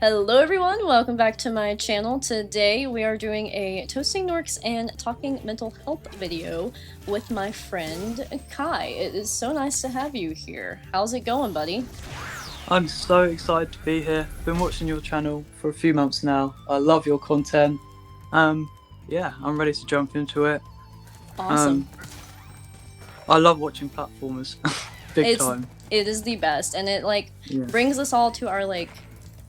Hello everyone, welcome back to my channel. Today we are doing a Toasting Norks and Talking Mental Health video with my friend Kai. It is so nice to have you here. How's it going, buddy? I'm so excited to be here. Been watching your channel for a few months now. I love your content. Yeah, I'm ready to jump into it. Awesome. I love watching platformers. Big time. It is the best, and it brings us all to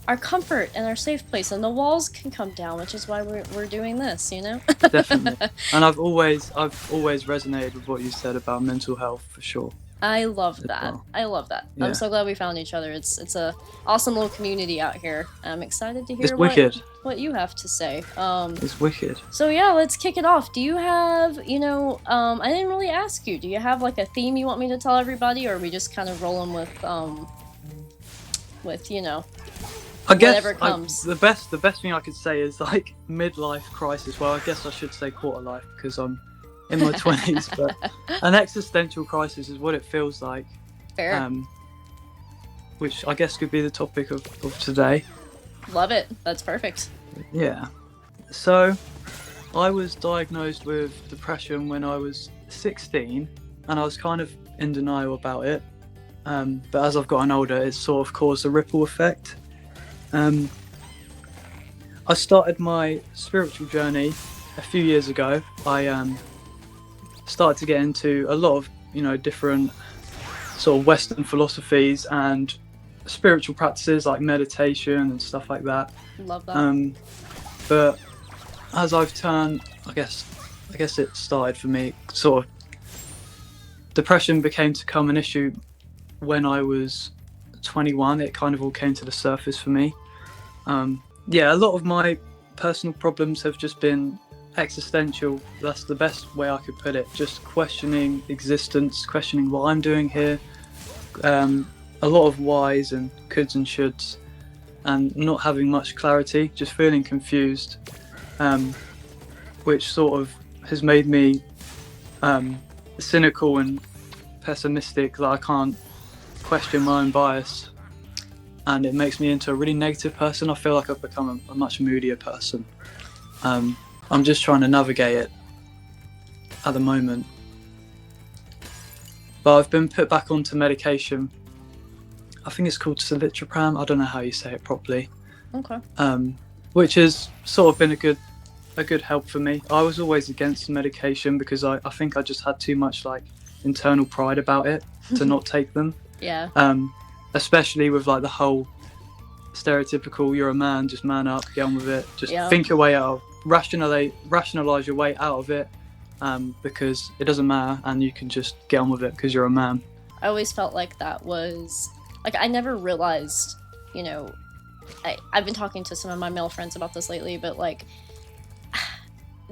our comfort and our safe place, and the walls can come down, which is why we're doing this, you know? Definitely. And I've always resonated with what you said about mental health, for sure. I love that. Well. I love that. Yeah. I'm so glad we found each other. It's a awesome little community out here. I'm excited to hear It's wicked. What you have to say. It's wicked. So yeah, let's kick it off. Do you have, I didn't really ask you. Do you have like a theme you want me to tell everybody, or are we just kind of rolling with I guess whatever comes? the best thing I could say is like midlife crisis. Well, I guess I should say quarter life because I'm in my 20s, but an existential crisis is what it feels like. Fair. Which I guess could be the topic of today. Love it. That's perfect. Yeah. So, I was diagnosed with depression when I was 16, and I was kind of in denial about it. But as I've gotten older, it's sort of caused a ripple effect. I started my spiritual journey a few years ago. I started to get into a lot of different sort of Western philosophies and spiritual practices like meditation and stuff like that. Love that. But as I've turned, I guess it started for me. Sort of depression became to become an issue when I was 21. It kind of all came to the surface for me. Yeah, a lot of my personal problems have just been existential. That's the best way I could put it. Just questioning existence, questioning what I'm doing here. A lot of whys and coulds and shoulds, and not having much clarity, just feeling confused, which sort of has made me cynical and pessimistic, that I can't question my own bias, and it makes me into a really negative person. I feel like I've become a much moodier person. I'm just trying to navigate it at the moment. But I've been put back onto medication. I think it's called citalopram. I don't know how you say it properly. Okay. Which has sort of been a good help for me. I was always against medication because I think I just had too much like internal pride about it to not take them. Yeah. Especially with like the whole stereotypical, you're a man, just man up, get on with it, just think your way out, rationalize your way out of it, because it doesn't matter and you can just get on with it because you're a man. I always felt like that was like, I never realized, I've been talking to some of my male friends about this lately, but like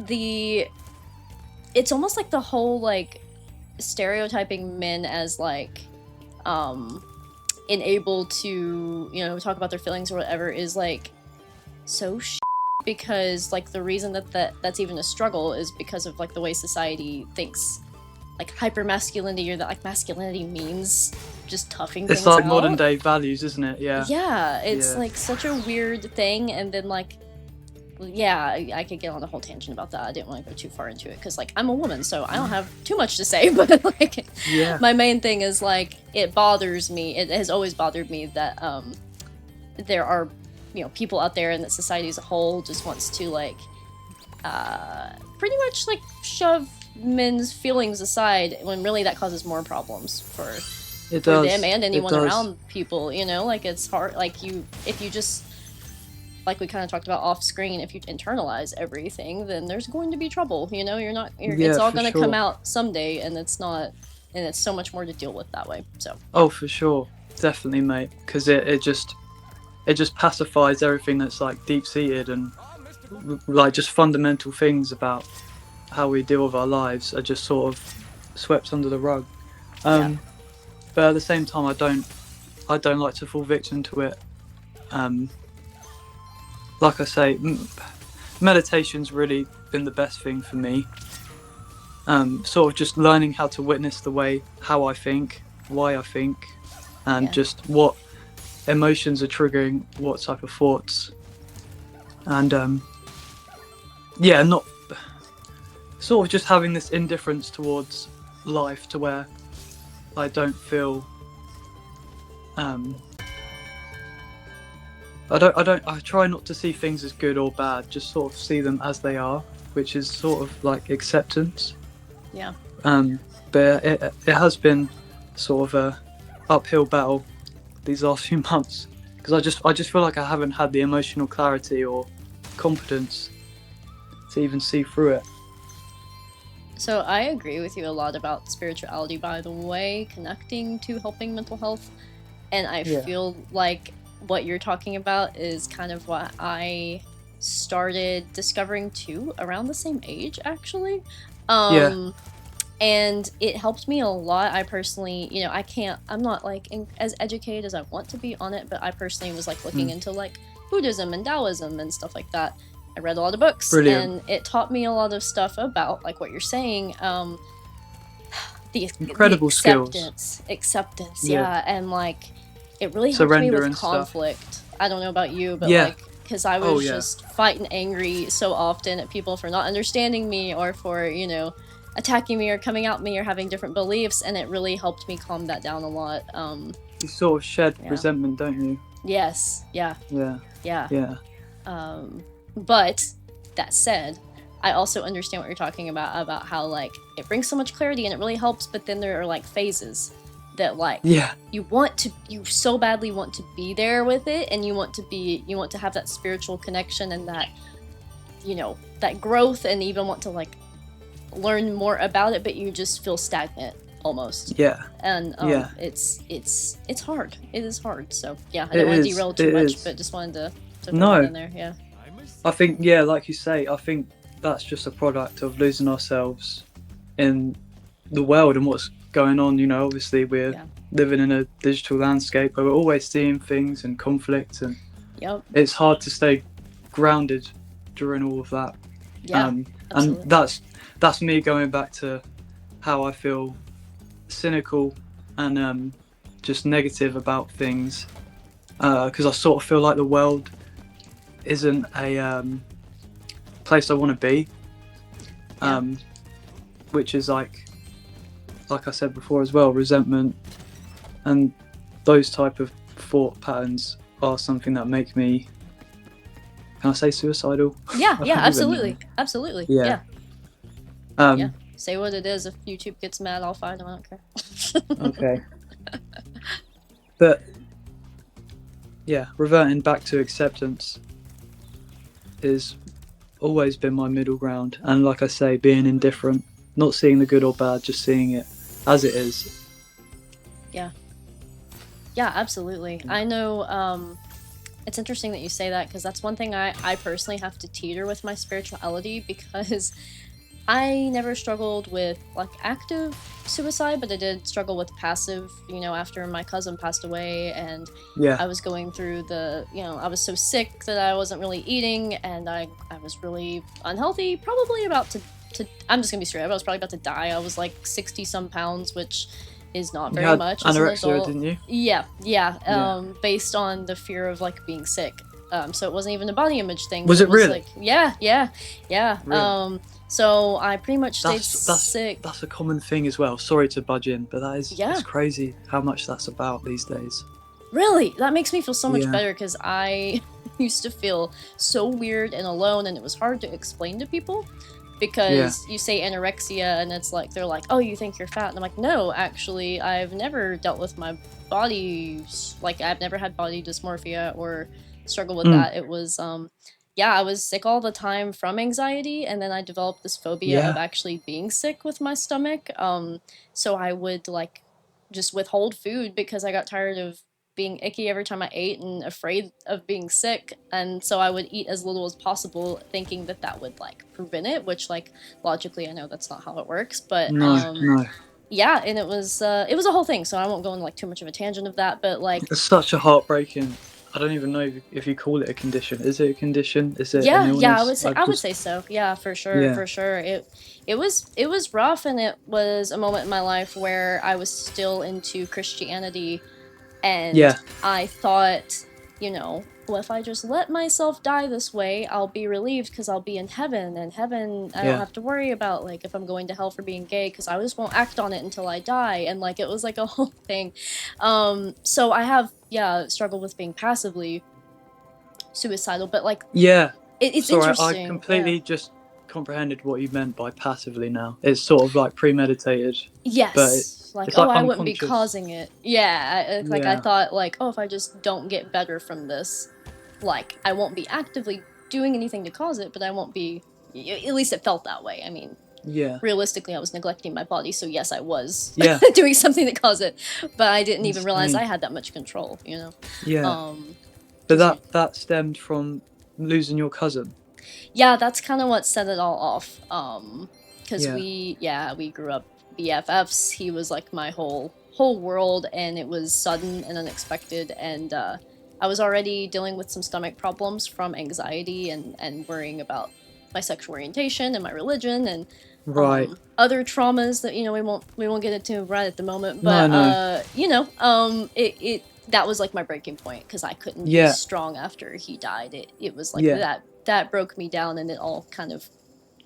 it's almost like the whole like stereotyping men as like unable to talk about their feelings or whatever is like so because like the reason that's even a struggle is because of like the way society thinks like hyper masculinity, or that like masculinity means just toughing things out. It's like modern day values, isn't it? Yeah, it's like such a weird thing. And then like, yeah, I could get on a whole tangent about that. I didn't want to go too far into it because like I'm a woman, so I don't have too much to say, but like my main thing is like, it bothers me, it has always bothered me that there are people out there, and that society as a whole just wants to like pretty much like shove men's feelings aside, when really that causes more problems for them and anyone around people. Like it's hard, like if you just, like we kind of talked about off screen, if you internalize everything, then there's going to be trouble. It's all going to come out someday, and it's so much more to deal with that way. So for sure, definitely, mate, because it just pacifies everything that's like deep seated, and like just fundamental things about how we deal with our lives are just sort of swept under the rug. But at the same time, I don't like to fall victim to it. Like I say, meditation's really been the best thing for me. Sort of just learning how to witness how I think, why I think, and just what emotions are triggering what type of thoughts, and not sort of just having this indifference towards life to where I don't feel I try not to see things as good or bad, just sort of see them as they are, which is sort of like acceptance. Yeah. But it has been sort of a uphill battle these last few months, because I just feel like I haven't had the emotional clarity or confidence to even see through it. So I agree with you a lot about spirituality, by the way, connecting to helping mental health. And I feel like what you're talking about is kind of what I started discovering too, around the same age, actually. And it helped me a lot. I personally, I'm not like as educated as I want to be on it, but I personally was like looking into like Buddhism and Taoism and stuff like that. I read a lot of books. Brilliant. And it taught me a lot of stuff about like what you're saying. The incredible acceptance, yeah. And like it really helped me with conflict. Stuff. I don't know about you, but like because I was just fighting angry so often at people for not understanding me or for, attacking me or coming at me or having different beliefs, and it really helped me calm that down a lot. You sort of shed resentment, don't you? Yes. Yeah. But that said, I also understand what you're talking about how like it brings so much clarity and it really helps, but then there are like phases that like you so badly want to be there with it, and you want to have that spiritual connection and that, that growth, and even want to like learn more about it, but you just feel stagnant almost. And it's hard. It is hard. So I don't want to derail too much, but just wanted to put that in there. I think like you say, I think that's just a product of losing ourselves in the world and what's going on. Obviously we're living in a digital landscape where we're always seeing things and conflict, and it's hard to stay grounded during all of that. And that's me going back to how I feel cynical and just negative about things, because I sort of feel like the world isn't a place I want to be, which is like I said before as well, resentment and those type of thought patterns are something that make me, can I say, suicidal? Absolutely. Say what it is. If YouTube gets mad, I'll fight them. I don't care. Okay. But reverting back to acceptance is always been my middle ground, and like I say, being indifferent, not seeing the good or bad, just seeing it as it is. Absolutely. I know it's interesting that you say that, because that's one thing I personally have to teeter with my spirituality, because I never struggled with like active suicide, but I did struggle with passive, after my cousin passed away, and I was going through I was so sick that I wasn't really eating, and I was really unhealthy, probably about to I'm just gonna be straight up, I was probably about to die. I was like 60 some pounds, which is not very much as an adult. Didn't you? Based on the fear of like being sick. So it wasn't even a body image thing. Was it really? Like, yeah. Really? So I pretty much stayed sick. That's a common thing as well. Sorry to budge in, but that is it's crazy how much that's about these days. Really? That makes me feel so much better, because I used to feel so weird and alone, and it was hard to explain to people, because you say anorexia and it's like, they're like, oh, you think you're fat? And I'm like, no, actually, I've never dealt with my body, like I've never had body dysmorphia or struggle with that. It was I was sick all the time from anxiety, and then I developed this phobia of actually being sick with my stomach. So I would like just withhold food because I got tired of being icky every time I ate and afraid of being sick, and so I would eat as little as possible, thinking that would like prevent it, which like logically I know that's not how it works, but no. And it was a whole thing, so I won't go into like too much of a tangent of that, but like it's such a heartbreaking, I don't even know if you call it a condition. Is it a condition? Is it an illness? I would say so. Yeah, for sure. It was rough, and it was a moment in my life where I was still into Christianity And Yeah. I thought, well, if I just let myself die this way, I'll be relieved because I'll be in heaven. And heaven, I don't have to worry about, like, if I'm going to hell for being gay, because I just won't act on it until I die. And, like, it was, like, a whole thing. So I have, struggled with being passively suicidal, but, like... Yeah. It's Sorry, interesting. I completely just comprehended what you meant by passively now. It's sort of like premeditated. Yes. But it's like I wouldn't be unconscious. causing it. Yeah. Like, I thought, like, if I just don't get better from this, like, I won't be actively doing anything to cause it, but I won't be... At least it felt that way. I mean, realistically, I was neglecting my body, so yes, I was doing something to cause it, but I didn't even realize I had that much control, Yeah. But that stemmed from losing your cousin. Yeah, that's kind of what set it all off. Because we grew up BFFs. He was like my whole world, and it was sudden and unexpected. And I was already dealing with some stomach problems from anxiety and worrying about my sexual orientation and my religion and other traumas that we won't get into right at the moment. But that was like my breaking point, because I couldn't be strong after he died. It was like that broke me down, and it all kind of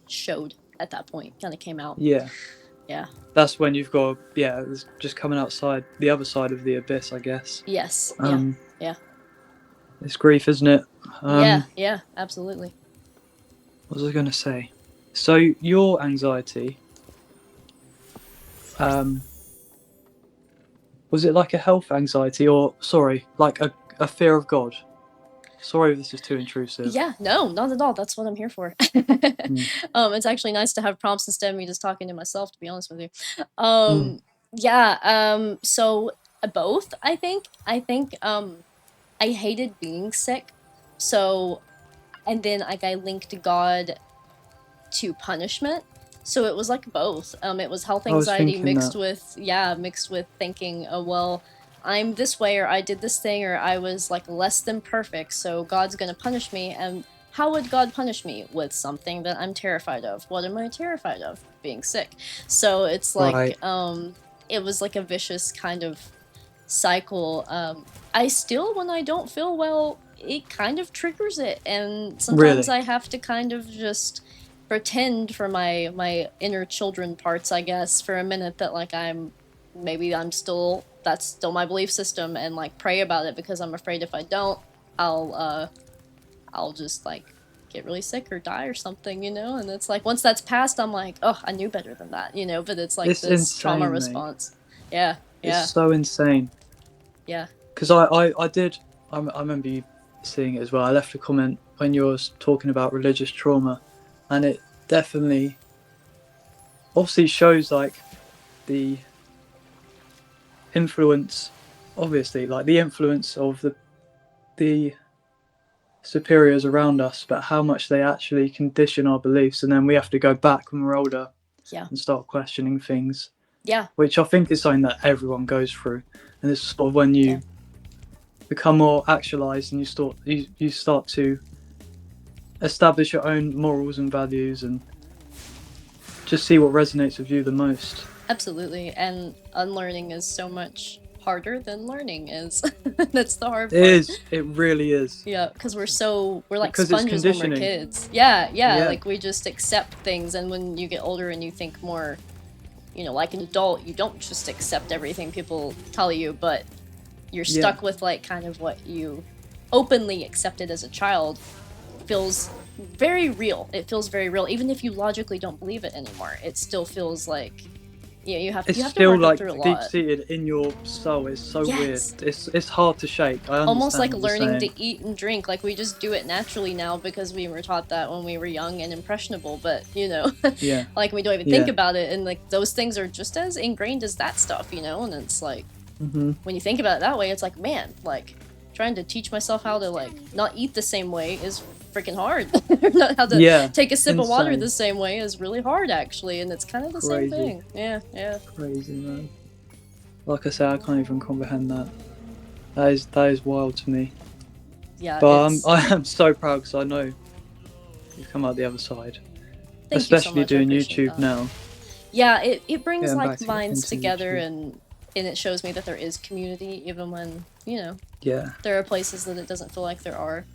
showed at that point, kind of came out. Yeah. That's when you've got it's just coming outside the other side of the abyss, I guess. Yes. Yeah. It's grief, isn't it? Yeah, absolutely. What was I going to say? So your anxiety, was it like a health anxiety, or like a fear of God? Sorry if this is too intrusive. Yeah, no, not at all. That's what I'm here for. It's actually nice to have prompts instead of me just talking to myself, to be honest with you. So both, I think. I hated being sick. So, and then like I linked God to punishment. So it was like both. It was health anxiety mixed with thinking, oh, well, I'm this way, or I did this thing, or I was like less than perfect, so God's gonna punish me. And how would God punish me? With something that I'm terrified of. What am I terrified of? Being sick. So it's like, it was like a vicious kind of cycle. I still, when I don't feel well, it kind of triggers it, and sometimes I have to kind of just pretend for my inner children parts, I guess, for a minute that like that's still my belief system, and like pray about it, because I'm afraid if I don't, I'll just like get really sick or die or something, and it's like once that's passed, I'm like, oh, I knew better than that, but it's like this insane, trauma response. Mate. It's so insane. Because I remember you seeing it as well. I left a comment when you were talking about religious trauma, and it definitely obviously shows like the influence, obviously, like the influence of the superiors around us, but how much they actually condition our beliefs, and then we have to go back when we're older and start questioning things. Which I think is something that everyone goes through, and it's sort of when you become more actualized and you start to establish your own morals and values and just see what resonates with you the most. Absolutely, and unlearning is so much harder than learning is. That's the hard part. It really is. Yeah, because we're like sponges when we're kids. Yeah, like we just accept things, and when you get older and you think more, like an adult, you don't just accept everything people tell you, but you're stuck with like kind of what you openly accepted as a child. Feels very real. It feels very real, even if you logically don't believe it anymore. It still feels like you have to work through a lot. Deep seated in your soul. It's so weird. It's hard to shake. I understand. Almost like learning to eat and drink. Like we just do it naturally now because we were taught that when we were young and impressionable. But like we don't even think about it, and like those things are just as ingrained as that stuff, And it's like when you think about it that way, it's like, man, like trying to teach myself how to like not eat the same way is freaking hard. Not how to take a sip of water the same way is really hard, actually, and it's kind of the same thing. Yeah. Crazy, man. Like I said, I can't even comprehend that. That is wild to me. Yeah, but I am so proud because I know you've come out the other side. Especially doing YouTube now. Yeah, it brings like minds together, and and it shows me that there is community, even when, you know, Yeah. there are places that it doesn't feel like there are.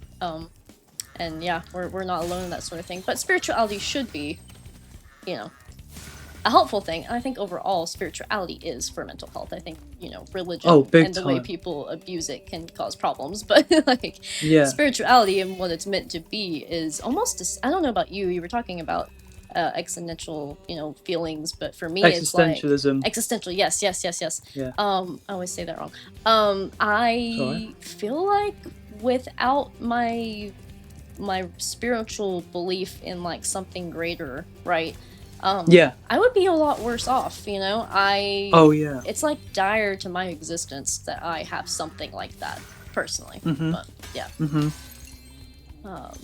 And yeah, we're not alone in that sort of thing. But spirituality should be, you know, a helpful thing. And I think overall spirituality is for mental health. I think, you know, religion and the way people abuse it can cause problems. But like spirituality and what it's meant to be is almost, I don't know about you, you were talking about existential, you know, feelings, but for me it's like existential. Yes. Yeah. I always say that wrong. I feel like without my spiritual belief in like something greater, right? I would be a lot worse off, you know? It's like dire to my existence that I have something like that, personally. But, yeah.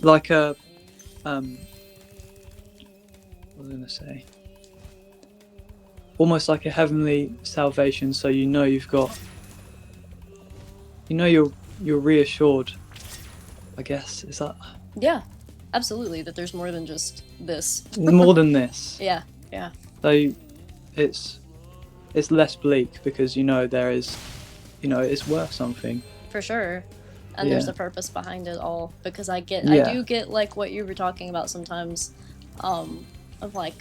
Like a, what was I gonna say? Almost like a heavenly salvation, so you know you've got, you know you're reassured, I guess, is that? Yeah, absolutely, that there's more than just this. More than this. Yeah. So it's less bleak because you know there is, you know, it's worth something. For sure. And there's a purpose behind it all, because I do get like what you were talking about sometimes, of like,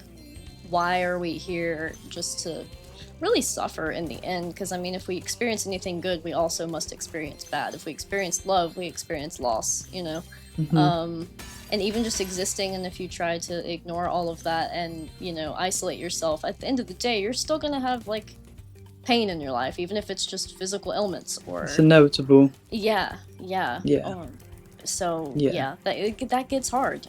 why are we here just to really suffer in the end? Because I mean, if we experience anything good, we also must experience bad. If we experience love, we experience loss, you know? And even just existing, and if you try to ignore all of that and, you know, isolate yourself, at the end of the day, you're still gonna have like pain in your life, even if it's just physical ailments or... It's inevitable. Yeah. So that gets hard.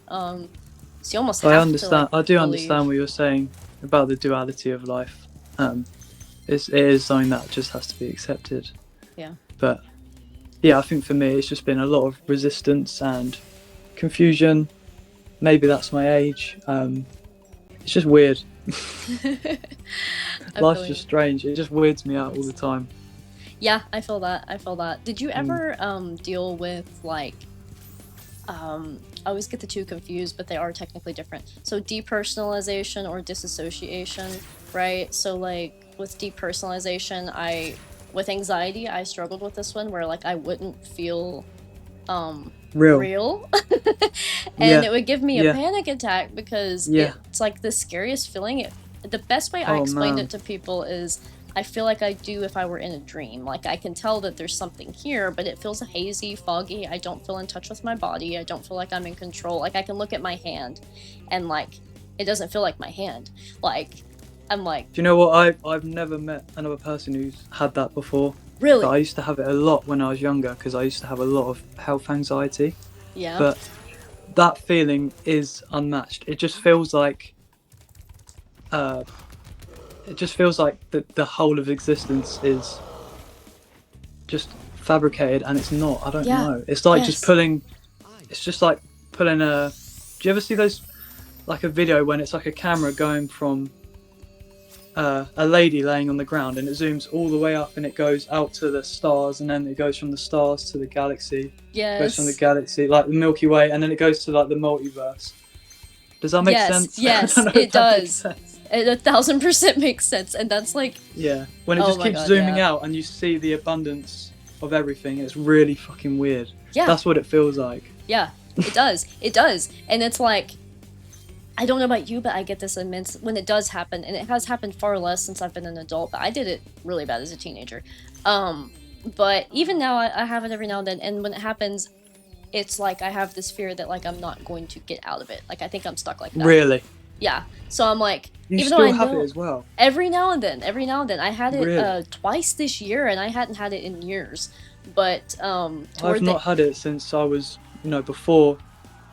So you almost have to, I do understand what you're saying about the duality of life. It is something that just has to be accepted. Yeah. But yeah, I think for me it's just been a lot of resistance and confusion. Maybe that's my age. It's just weird. Life's just strange. It just weirds me out all the time. Yeah, I feel that. Did you ever deal with like I always get the two confused, but they are technically different. So depersonalization or disassociation, right? So like with depersonalization, with anxiety, I struggled with this one where like I wouldn't feel real. And it would give me a panic attack because it's like the scariest feeling. The best way I explained it to people is I feel like I do if I were in a dream. Like I can tell that there's something here, but it feels hazy, foggy. I don't feel in touch with my body. I don't feel like I'm in control. Like I can look at my hand and like it doesn't feel like my hand. Like I'm like... Do you know what? I've never met another person who's had that before. Really? But I used to have it a lot when I was younger because I used to have a lot of health anxiety. Yeah. But that feeling is unmatched. It just feels like... the whole of existence is just fabricated, and it's not. I don't know. It's like just pulling... It's just like pulling a... Do you ever see those... Like a video when it's like a camera going from... a lady laying on the ground, and it zooms all the way up and it goes out to the stars, and then it goes from the stars to the galaxy. Yes. It goes from the galaxy, like the Milky Way, and then it goes to like the multiverse. Does that make sense? Yes, it does. It 1000% makes sense, and that's like... Yeah, when it just keeps zooming out and you see the abundance of everything, it's really fucking weird. Yeah. That's what it feels like. Yeah, it does. It does. And it's like... I don't know about you, but I get this immense when it does happen, and it has happened far less since I've been an adult, but I did it really bad as a teenager. But even now, I have it every now and then, and when it happens, it's like I have this fear that like I'm not going to get out of it. Like I think I'm stuck like that. Really? Yeah. So I'm like, you even still though I have know, it as well. Every now and then. I had it twice this year, and I hadn't had it in years. But I've not had it since I was, before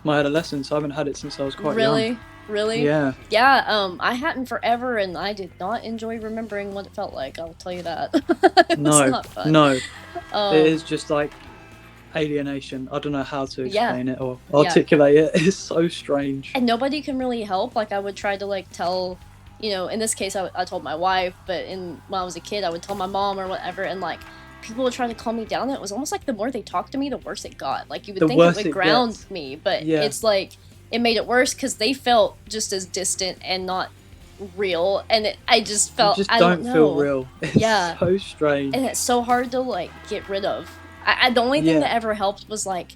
my adolescence. I haven't had it since I was quite young. Really? Yeah. Yeah, I hadn't forever, and I did not enjoy remembering what it felt like, I'll tell you that. It was not fun. No. It is just like alienation. I don't know how to explain it or articulate it. It's so strange. And nobody can really help. Like, I would try to, like, tell, in this case, I told my wife, but when I was a kid, I would tell my mom or whatever, and, like, people would try to calm me down. It was almost like the more they talked to me, the worse it got. Like, you would think it would ground me, but it's like... It made it worse because they felt just as distant and not real, and I just You felt, just I don't don't feel know. real. It's Yeah, so strange. and it's so hard to like get rid of. The only thing Yeah. that ever helped was like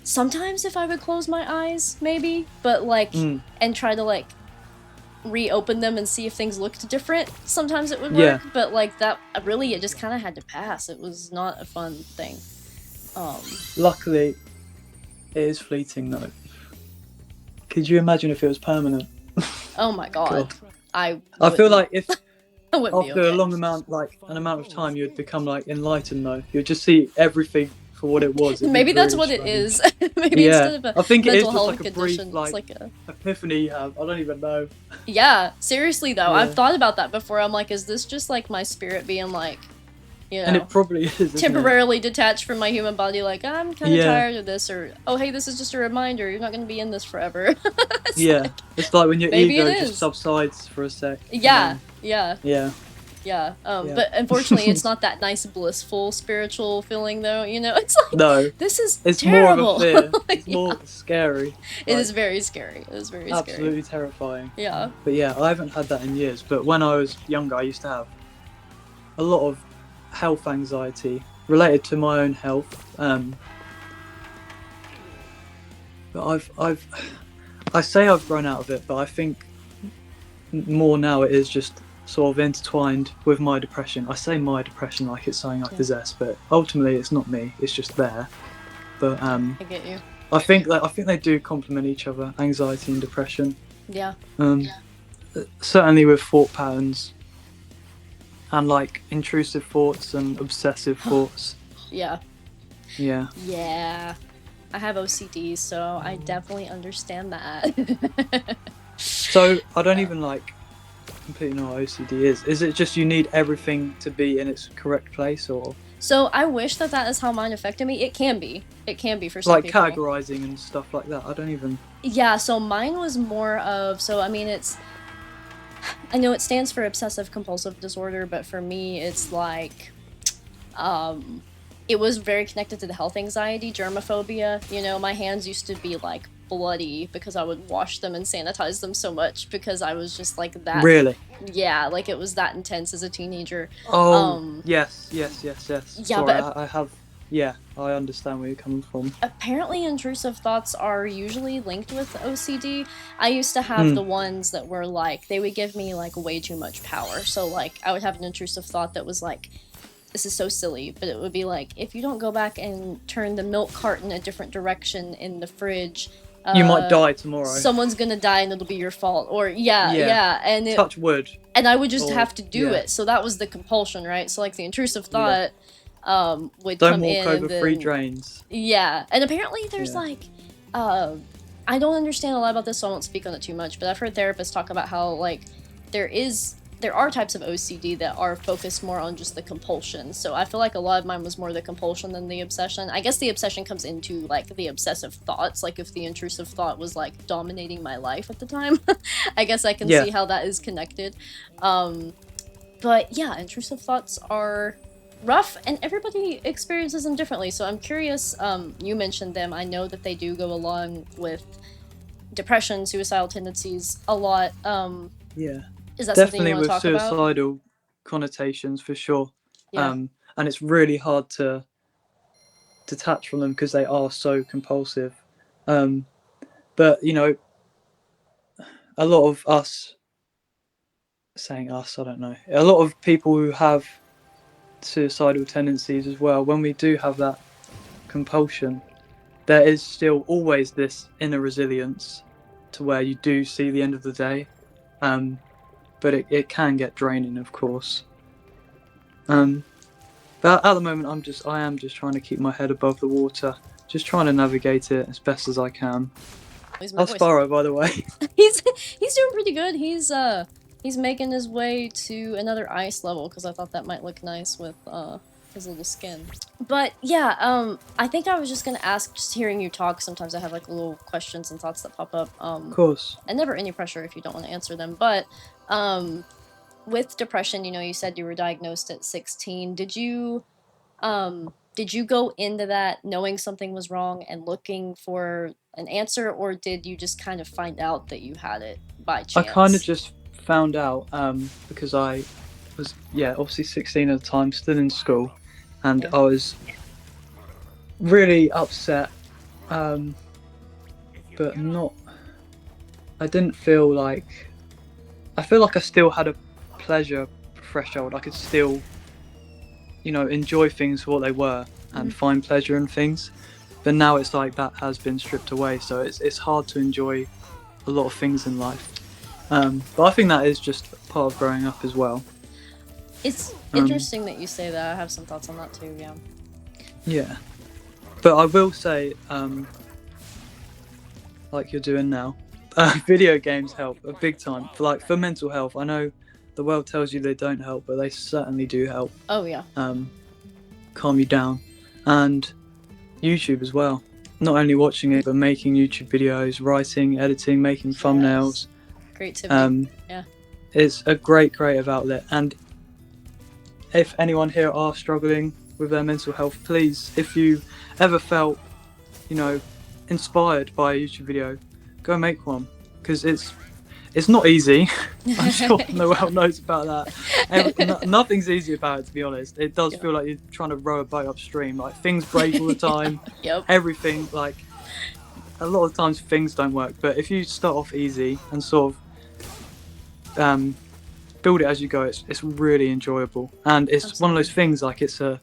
sometimes if I would close my eyes, maybe, but like, Mm. and try to like reopen them and see if things looked different, sometimes it would Yeah. work, but like that, really, it just kind of had to pass. It was not a fun thing. Luckily, it is fleeting though. Could you imagine if it was permanent? Oh my god. God. I feel wouldn't, like if I wouldn't be after a okay. long amount, like an amount of time, you'd become like enlightened though. You'd just see everything for what it was. It'd be Maybe that's really what it strange. is. Maybe Yeah, instead of a I think it is mental just health like a brief condition, like it's like a... epiphany you have. I don't even know. Yeah, seriously though, I've Yeah. thought about that before. I'm like, is this just like my spirit being like, you And know, it probably is, isn't it? temporarily detached from my human body, like, I'm kind of Yeah. tired of this, or, oh hey, this is just a reminder, you're not going to be in this forever. It's Yeah, like, it's like when your maybe ego it just is. subsides for a sec. Yeah, And yeah, then, yeah. Yeah. But unfortunately, it's not that nice, blissful, spiritual feeling, though. You know, it's like, no, this is it's terrible. more of a fear. Like, It's more scary. it Like, is very scary. It is very scary. absolutely terrifying. Yeah. But yeah, I haven't had that in years. But when I was younger, I used to have a lot of health anxiety related to my own health. But I say I've grown out of it, but I think more now it is just sort of intertwined with my depression. I say my depression like it's something I possess, but ultimately it's not me. It's just there. But I get you. I think they do complement each other, anxiety and depression. Yeah. Certainly with thought patterns and like intrusive thoughts and obsessive thoughts. Yeah. Yeah. Yeah. I have OCD, so I definitely understand that. So I don't even like completely know what OCD is. Is it just you need everything to be in its correct place, or So I wish that is how mine affected me. It can be. It can be for some like people. categorizing and stuff like that? I don't even. Yeah, so mine was more of, so I mean, I know it stands for obsessive compulsive disorder, but for me it's like, it was very connected to the health anxiety, germophobia. You know, my hands used to be like bloody because I would wash them and sanitize them so much because I was just like that. Really? Yeah, like it was that intense as a teenager. Oh, yes. Yeah, Sorry, but I have. Yeah, I understand where you're coming from. apparently intrusive thoughts are usually linked with OCD. I used to have the ones that were like, they would give me like way too much power. So like I would have an intrusive thought that was like, this is so silly, but it would be like, if you don't go back and turn the milk carton a different direction in the fridge, You might die tomorrow. someone's gonna die and it'll be your fault. Or and touch wood. And I would just Or- have to do yeah. it. So that was the compulsion, right? So like the intrusive thought would Don't come walk in over and then, 3 drains. yeah, and apparently there's Yeah. like, I don't understand a lot about this, so I won't speak on it too much. But I've heard therapists talk about how like there are types of OCD that are focused more on just the compulsion. So I feel like a lot of mine was more the compulsion than the obsession. I guess the obsession comes into like the obsessive thoughts. Like if the intrusive thought was like dominating my life at the time, I guess I can see how that is connected. But yeah, intrusive thoughts are rough and everybody experiences them differently. So I'm curious, you mentioned them. I know that they do go along with depression, suicidal tendencies a lot. Yeah. Is that Definitely something you want with to talk about? suicidal connotations for sure. Yeah. And it's really hard to detach from them because they are so compulsive. But you know, a lot of us, saying us, I don't know, a lot of people who have suicidal tendencies as well, when we do have that compulsion, there is still always this inner resilience to where you do see the end of the day. But it can get draining, of course. But at the moment, I am just trying to keep my head above the water, just trying to navigate it as best as I can. How's Spyro, by the way? He's doing pretty good. He's making his way to another ice level because I thought that might look nice with his little skin. But yeah, I think I was just gonna ask, just hearing you talk, sometimes I have like little questions and thoughts that pop up. Of course. And never any pressure if you don't want to answer them. But with depression, you know, you said you were diagnosed at 16. Did you go into that knowing something was wrong and looking for an answer, or did you just kind of find out that you had it by chance? I kind of just found out because I was obviously 16 at the time, still in school, and I was really upset, but not. I didn't feel like. I feel like I still had a pleasure threshold. I could still, enjoy things for what they were and find pleasure in things. But now it's like that has been stripped away, so it's hard to enjoy a lot of things in life. But I think that is just part of growing up as well. It's interesting that you say that. I have some thoughts on that too, yeah. Yeah. But I will say, like you're doing now, video games help a big time. For mental health, I know the world tells you they don't help, but they certainly do help. Oh, yeah. Calm you down. And YouTube as well. Not only watching it, but making YouTube videos, writing, editing, making thumbnails. Creativity. Yeah. It's a great creative outlet. And if anyone here are struggling with their mental health, please, if you ever felt, inspired by a YouTube video, go make one, because it's not easy. I'm sure the world knows about that. Nothing's easy about it, to be honest. It does feel like you're trying to row a boat upstream. Like, things break all the time. Yep. Everything, like, a lot of times things don't work. But if you start off easy and sort of build it as you go, it's really enjoyable. And it's Absolutely. One of those things, like, it's a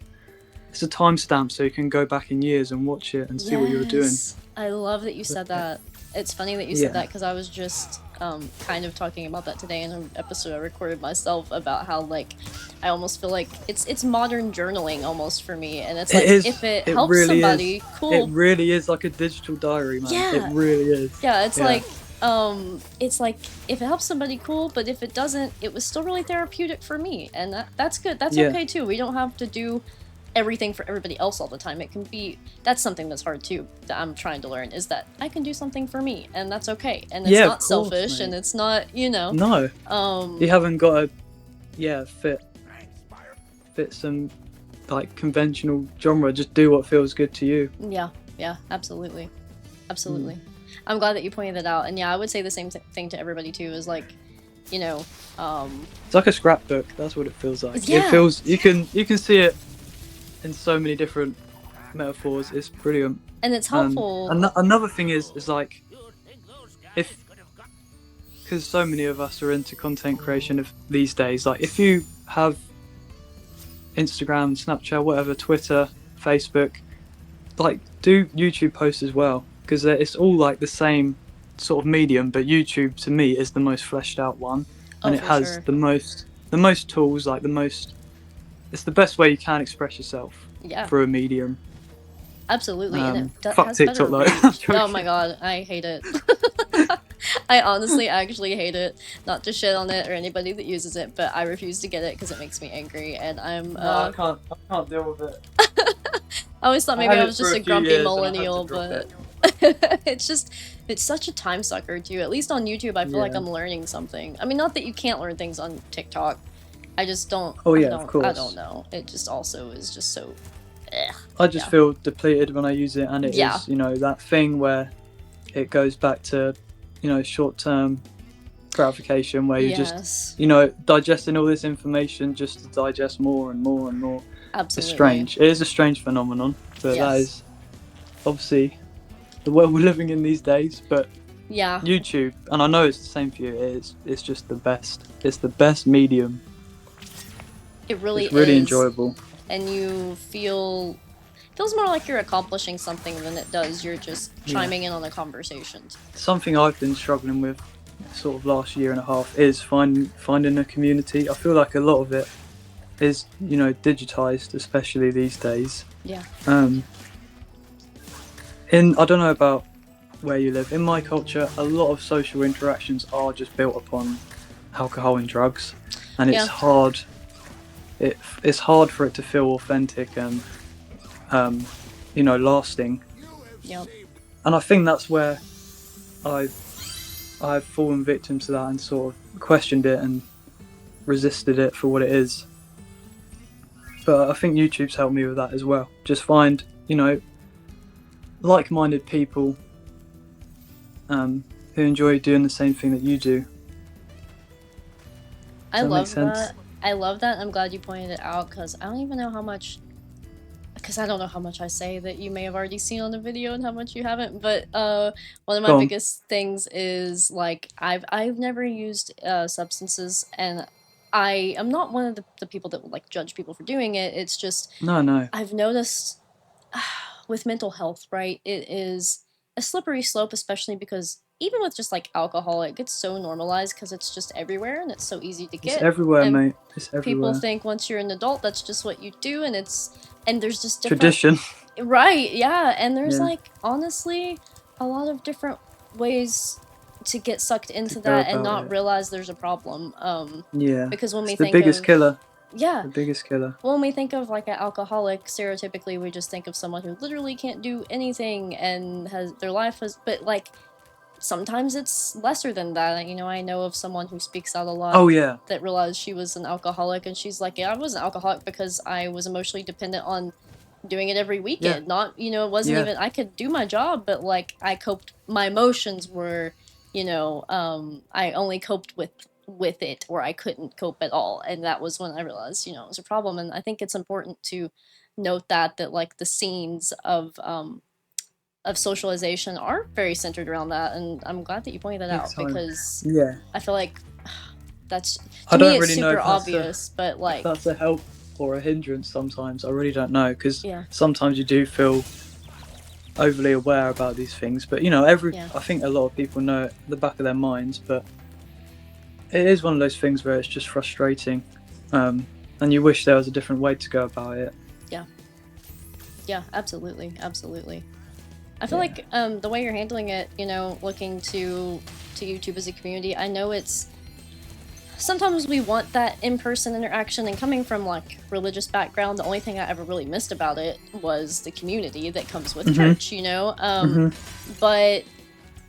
timestamp, so you can go back in years and watch it and see what you were doing. I love that you said that. It's funny that you said that, because I was just kind of talking about that today in an episode I recorded myself, about how, like, I almost feel like it's modern journaling almost for me, and it's like, if it helps really somebody, cool. It really is like a digital diary, man. Yeah. It really is. Yeah, it's like if it helps somebody, cool, but if it doesn't, it was still really therapeutic for me, and that's good. That's okay too. We don't have to do everything for everybody else all the time. It can be, that's something that's hard too, that I'm trying to learn, is that I can do something for me, and that's okay, and it's not selfish, and it's not, no, you haven't got to fit some, like, conventional genre. Just do what feels good to you. Yeah, absolutely. I'm glad that you pointed that out, and I would say the same thing to everybody too, is like, it's like a scrapbook. That's what it feels like. It feels, you can see it in so many different metaphors. It's brilliant, and it's helpful. Another thing is like, because so many of us are into content creation of these days, like, if you have Instagram, Snapchat, whatever, Twitter, Facebook, like, do YouTube posts as well, because it's all like the same sort of medium, but YouTube to me is the most fleshed out one, and it has the most tools, like it's the best way you can express yourself through a medium. Absolutely. And it fuck has TikTok though. Oh my god, I hate it. I honestly actually hate it. Not to shit on it or anybody that uses it, but I refuse to get it because it makes me angry, and I'm I can't deal with it. I always thought maybe I was just a grumpy millennial, but it's such a time sucker too. At least on YouTube, I feel like I'm learning something. I mean, not that you can't learn things on TikTok. I just don't. Of course. I don't know. It just also is just so. I just feel depleted when I use it, and it is, that thing where it goes back to, short-term gratification, where you just, digesting all this information just to digest more and more and more. Absolutely. It's strange. It is a strange phenomenon, but that is obviously the world we're living in these days. But YouTube, and I know it's the same for you, it's just the best. It's the best medium. It really it's really is. Enjoyable. And you feels more like you're accomplishing something than it does you're just chiming in on the conversations. Something I've been struggling with sort of last year and a half is finding a community. I feel like a lot of it is, digitized, especially these days. Yeah. I don't know about where you live. In my culture, a lot of social interactions are just built upon alcohol and drugs, and it's hard. It's hard for it to feel authentic and, lasting. Yep. And I think that's where I've fallen victim to that and sort of questioned it and resisted it for what it is. But I think YouTube's helped me with that as well. Just find, like-minded people who enjoy doing the same thing that you do. I that make love sense? that. I love that. I'm glad you pointed it out because I don't even know how much. Because I don't know how much I say that you may have already seen on the video and how much you haven't. But one of my Go on. biggest things is like I've never used substances, and I am not one of the people that will like judge people for doing it. It's just No. I've noticed with mental health, right? It is a slippery slope, especially because even with just like alcohol, it gets so normalized because it's just everywhere and it's so easy to It's get. everywhere, And mate. It's people everywhere. think once you're an adult, that's just what you do, and there's just different, Tradition. right? Yeah, and there's Yeah. like honestly a lot of different ways to get sucked To into go that and about not it. realize there's a problem. Yeah. Because when It's we the think biggest of, killer. yeah, The biggest killer. when we think of like an alcoholic, stereotypically we just think of someone who literally can't do anything and has their life has, but like sometimes it's lesser than that. You know, I know of someone who speaks out a lot Oh yeah. that realized she was an alcoholic, and she's like, yeah, I was an alcoholic because I was emotionally dependent on doing it every Yeah. weekend. Not, you know, it wasn't Yeah. even, I could do my job, but like I coped, my emotions were, I only coped with it, or I couldn't cope at all. And that was when I realized, you know, it was a problem. And I think it's important to note that like the scenes of socialization are very centered around that, and I'm glad that you pointed that Big out time. because Yeah. I feel like that's, I to me don't it's really know super if that's obvious, but if like, that's a help or a hindrance sometimes. I really don't know, because yeah, sometimes you do feel overly aware about these things. But yeah, I think a lot of people know it at the back of their minds. But it is one of those things where it's just frustrating, and you wish there was a different way to go about it. yeah, yeah, absolutely, absolutely. I feel Yeah. like the way you're handling it, you know, looking to YouTube as a community, I know it's sometimes we want that in-person interaction, and coming from like religious background, the only thing I ever really missed about it was the community that comes with church, you know. But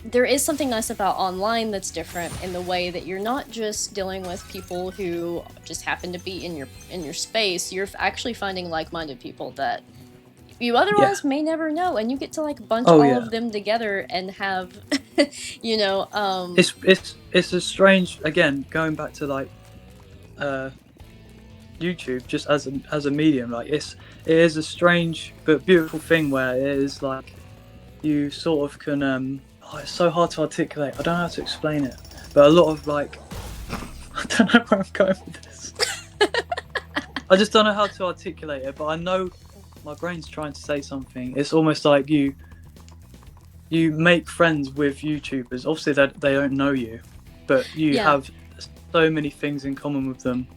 there is something nice about online that's different in the way that you're not just dealing with people who just happen to be in your space. You're actually finding like-minded people that you Yeah. otherwise may never know, and you get to like bunch Oh all yeah. of them together and have It's a strange, again, going back to like YouTube just as a medium. Like it is a strange but beautiful thing where it is like you sort of can it's so hard to articulate. I don't know how to explain it, but a lot of like I don't know where I'm going with this. I just don't know how to articulate it, but I know my brain's trying to say something. It's almost like you make friends with YouTubers. Obviously they don't know you, but you Yeah. have so many things in common with them.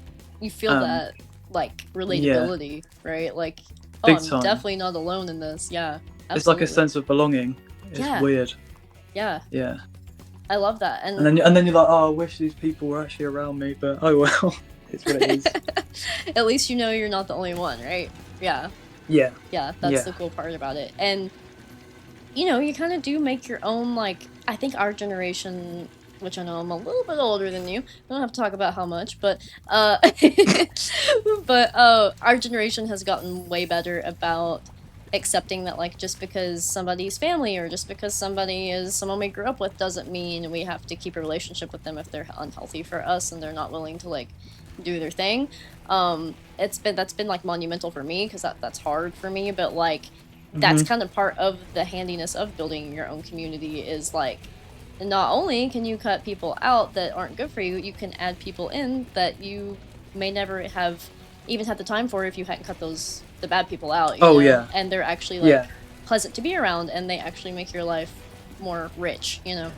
You feel that like Yeah, relatability, right? Like, oh, big I'm time. definitely not alone in this. Yeah, absolutely. It's like a sense of belonging. It's Yeah. weird. Yeah, Yeah. I love that. And then you're like, oh, I wish these people were actually around me, but oh well, it's what it is. at least you know you're not the only one, right? Yeah. Yeah. Yeah, that's Yeah. the cool part about it. And you know, you kind of do make your own, like, I think our generation, which I know I'm a little bit older than you, I don't have to talk about how much, but our generation has gotten way better about accepting that, like, just because somebody's family or just because somebody is someone we grew up with doesn't mean we have to keep a relationship with them if they're unhealthy for us and they're not willing to, like, do their thing. That's been like monumental for me because that's hard for me, but like that's kind of part of the handiness of building your own community is like, not only can you cut people out that aren't good for you, you can add people in that you may never have even had the time for if you hadn't cut the bad people out, you know? Yeah. And they're actually like pleasant to be around, and they actually make your life more rich, you know?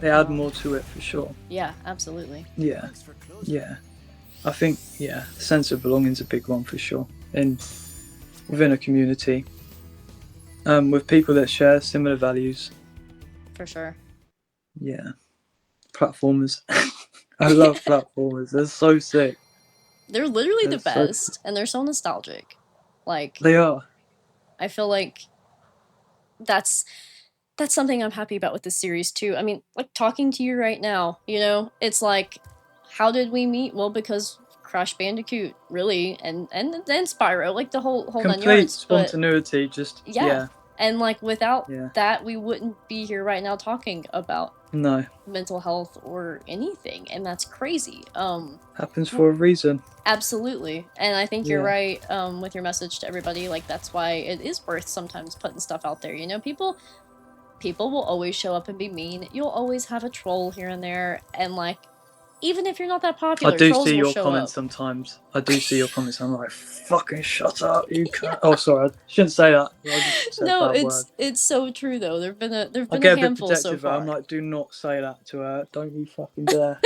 They add more to it for sure. Yeah, absolutely. Yeah. Yeah. I think, sense of belonging is a big one for sure. And within a community, with people that share similar values. For sure. Yeah. Platformers. I love platformers. They're so sick. They're literally the best, and they're so nostalgic. Like, they are. I feel like that's something I'm happy about with this series too. I mean, like talking to you right now, you know, it's like, how did we meet? Well, because Crash Bandicoot, really, and then Spyro, like the whole Complete 9 yards. spontaneity, just yeah. And like without Yeah. that, we wouldn't be here right now talking about No. mental health or anything, and that's crazy. Happens for a reason. Absolutely. And I think you're Yeah. right with your message to everybody. Like, that's why it is worth sometimes putting stuff out there. You know, people will always show up and be mean. You'll always have a troll here and there, and like, even if you're not that I popular, do trolls see will your show comments up. sometimes. I do see your comments. I'm like, fucking shut up, you can't. Oh, sorry, I shouldn't say that. I just said a No, bad word. it's so true though. There've I been a get a bit handful so protective. I'm far. like, do not say that to her. Don't you fucking dare.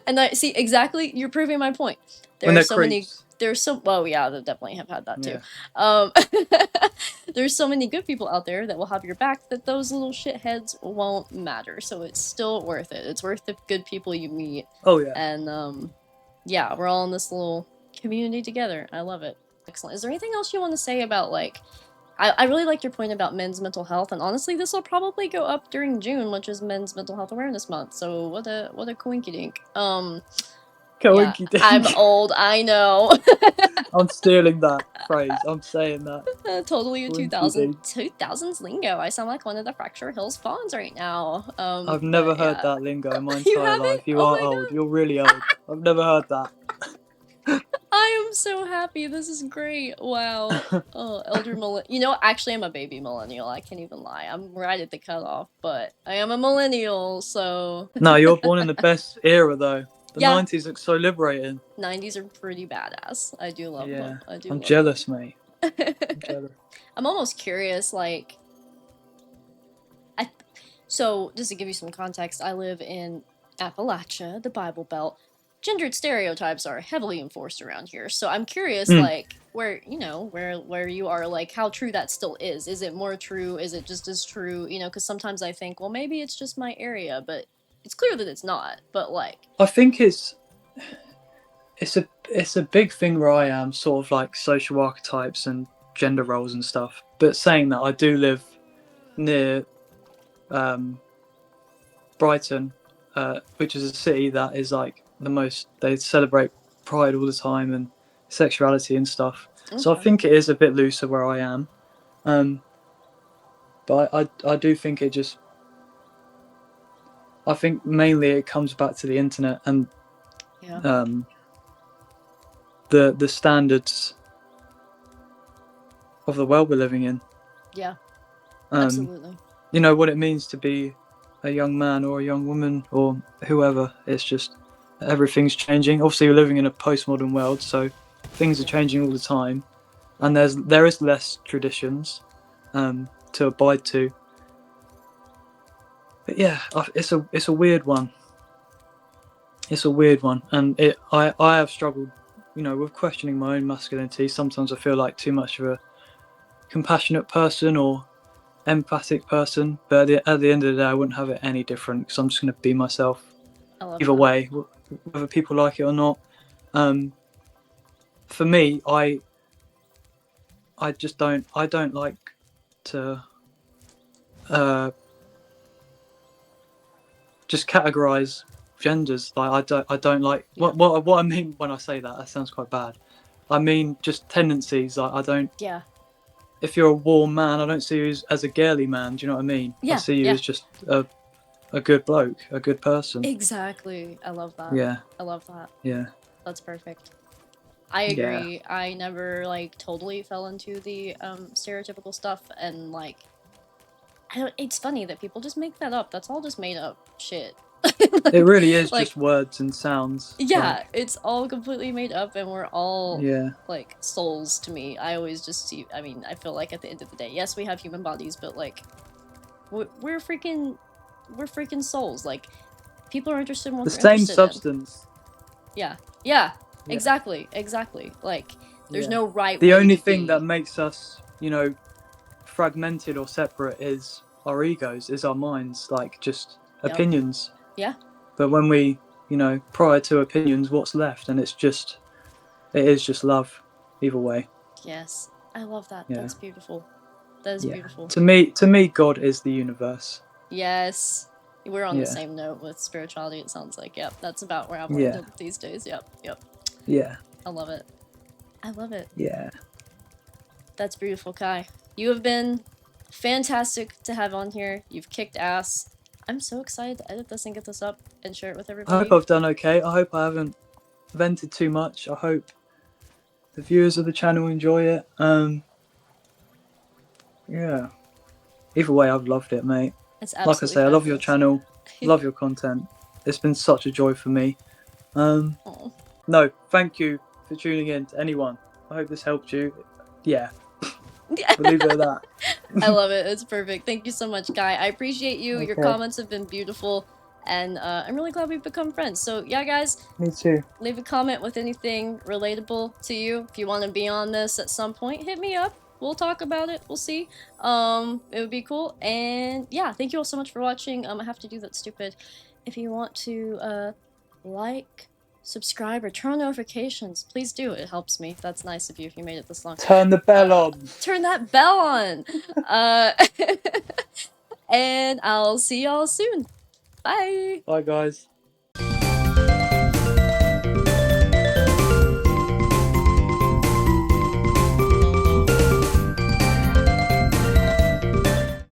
And I see exactly. You're proving my point. There When are they're so many. creeps. There's so. Well, yeah, they definitely have had that too. Yeah. There's so many good people out there that will have your back that those little shitheads won't matter. So it's still worth it. It's worth the good people you meet. Oh yeah. And yeah, we're all in this little community together. I love it. Excellent. Is there anything else you want to say about like? I really like your point about men's mental health, and honestly, this will probably go up during June, which is Men's Mental Health Awareness Month. So what a coinky dink. Yeah, Coinky dink. I'm old. I know. I'm stealing that phrase. I'm saying that. Totally a Coinky dink. 2000s lingo. I sound like one of the Fracture Hills Fawns right now. I've never But heard yeah. that lingo in my You entire haven't? life. You Oh are my old. god. You're really old. I've never heard that. I am so happy. This is great. Wow. Oh, elder millennial. You know, actually, I'm a baby millennial. I can't even lie. I'm right at the cutoff, but I am a millennial, so. No, you're born in the best era though. The Yeah. 90s look so liberating. 90s are pretty badass. I do love them. I do I'm love jealous, mate. them. I'm jealous. I'm almost curious, like. So, just to give you some context, I live in Appalachia, the Bible Belt. Gendered stereotypes are heavily enforced around here, so I'm curious, like, where, you know, where you are, like, how true that still is. Is it more true? Is it just as true? You know, because sometimes I think, well, maybe it's just my area, but it's clear that it's not. But, like... I think it's a big thing where I am, sort of like social archetypes and gender roles and stuff. But saying that, I do live near Brighton, which is a city that is like the most, they celebrate pride all the time and sexuality and stuff. Okay. So I think it is a bit looser where I am. But I do think it just, I think mainly it comes back to the internet and the standards of the world we're living in. Yeah, absolutely. You know what it means to be a young man or a young woman or whoever. It's just everything's changing. Obviously, we're living in a postmodern world, so things are changing all the time, and there is less traditions to abide to. But yeah, it's a weird one. It's a weird one, and I have struggled, you know, with questioning my own masculinity. Sometimes I feel like too much of a compassionate person or empathic person, but at the end of the day, I wouldn't have it any different because I'm just going to be myself either way, whether people like it or not. For me, I just don't like to just categorize genders. Like I don't like what I mean when I say that. That sounds quite bad. I mean just tendencies. I don't. Yeah. If you're a warm man, I don't see you as a girly man. Do you know what I mean? Yeah. I see you as just a good bloke, a good person. Exactly. I love that. Yeah. I love that. Yeah. That's perfect. I agree. Yeah. I never like totally fell into the stereotypical stuff, and like it's funny that people just make that up. That's all just made up shit. Like, it really is like, just words and sounds. Yeah, like, it's all completely made up, and we're all like souls to me. I always just see. I mean, I feel like at the end of the day, yes, we have human bodies, but like we're freaking souls. Like people are interested in what the same substance. In. Yeah. Exactly. Like there's no right the way only to thing be. that makes us, you know, fragmented or separate is our egos, is our minds, like just opinions. Yeah. But when we, you know, prior to opinions, what's left? And it is just love either way. Yes, I love that. That's beautiful. That is beautiful. To me God is the universe. Yes, we're on the same note with spirituality, it sounds like. Yep, that's about where I'm landed these days. Yep. Yeah. I love it. Yeah. That's beautiful, Kai. You have been fantastic to have on here. You've kicked ass. I'm so excited to edit this and get this up and share it with I everybody. hope I've done okay. I hope I haven't vented too much. I hope the viewers of the channel enjoy it. Yeah. Either way, I've loved it, mate. It's Like I absolutely say, I love your fabulous. channel, love your content. It's been such a joy for me. Oh. No, thank you for tuning in to anyone. I hope this helped you. Yeah. We'll leave it at that. I love it. It's perfect. Thank you so much, Guy. I appreciate you. Okay. Your comments have been beautiful, and I'm really glad we've become friends. So yeah, guys, Me too. leave a comment with anything relatable to you. If you want to be on this at some point, hit me up. We'll talk about it. We'll see. It would be cool. And yeah, thank you all so much for watching. I have to do that stupid. If you want to like, subscribe, or turn on notifications, please do. It helps me. That's nice of you if you made it this long. Turn the bell on. Turn that bell on. And I'll see y'all soon. Bye. Bye, guys.